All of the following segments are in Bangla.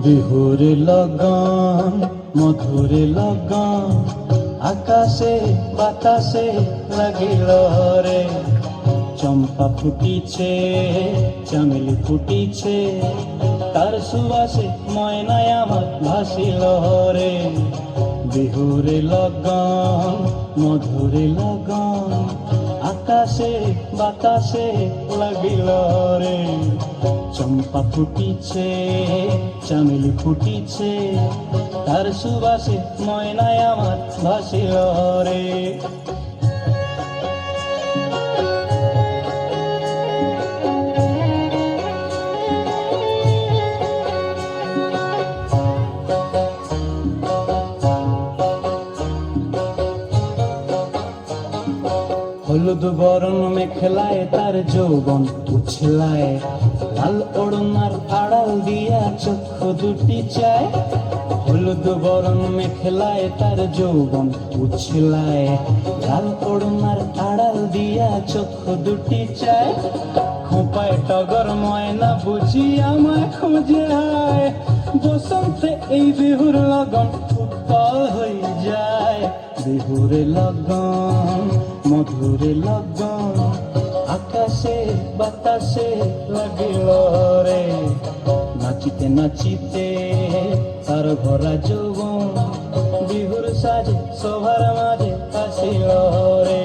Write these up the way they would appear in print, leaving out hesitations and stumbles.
বিহুর লগন মধুর লগন আকাশে বাতাসে লাগিল রে। চম্পা ফুটিছে চামেলি ফুটিছে তার সুবাসে ময়নায় আমার ভাসিল রে। বিহুর লগন মধুর লগন আকাশে বাতাসে লাগিল রে। চম্পা ফুটিছে চামেলি ফুটিছে তার সুবাসে ময়নায় আমার ভাসিল রে। হলুদ বরণ মেখলায় তার যৌবন উছলায়, লাল ওড়নার আড়াল দিয়া চক্ষু দুটি চায়। হলুদ বরণ মেখলায় তার যৌবন উছলায়, লাল ওড়নার আড়াল দিয়া চক্ষু দুটি চায়। খোঁপায় টগর ময়না বুঝি আমায় খুঁজে আয়, বসন্তে এই বিহুর লগন উৎপল হয়ে যায়। বিহুর লগন মধুর লগন আকাশে বাতাসে লাগিল রে। নাচিতে নাচিতে তার ভরা যৌবন বিহুর সাজে সবার মাঝে আসিল রে।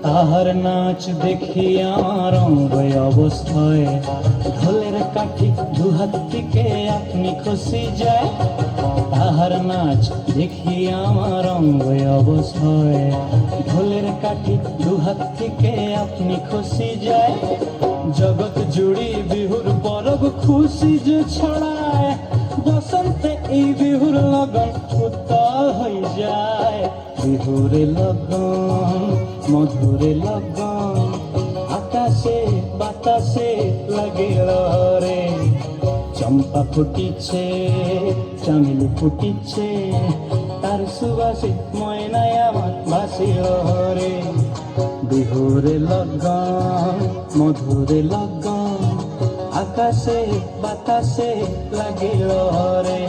তাহার নাচ দেখি আমার অঙ্গ অবস্থায়, ঢোলের কাঠি দুহাত থেকে আপনি খসে যায়। তাহার নাচ দেখি আমার অঙ্গ অবস্থায়, ঢোলের কাঠি দুহাত থেকে আপনি খসে যায়। জগৎ জুড়ি বিহুর পরব খুশি যে ছড়ায়, বসন্তে এই বিহুর লগন উত্তাল হয়ে যায়। বিহুর লগন মধুর লগন আকাশে বাতাসে লাগিল রে। চম্পা ফুটিছে চামেলি ফুটিছে তার সুবাসে ময়নায় আমার ভাসিল রে। বিহুর লগন মধুর লগন আকাশে বাতাসে লাগিল রে।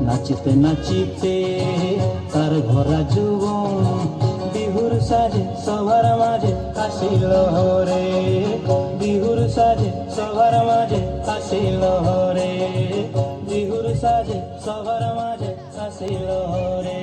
নাচিতে নাচিতে তার ভরা যৌবন বিহুর সাজে সবার মাঝে আসিল রে। বিহুর সাজে সবার মাঝে আসিল রে। বিহুর সাজে সবার মাঝে আসিল রে।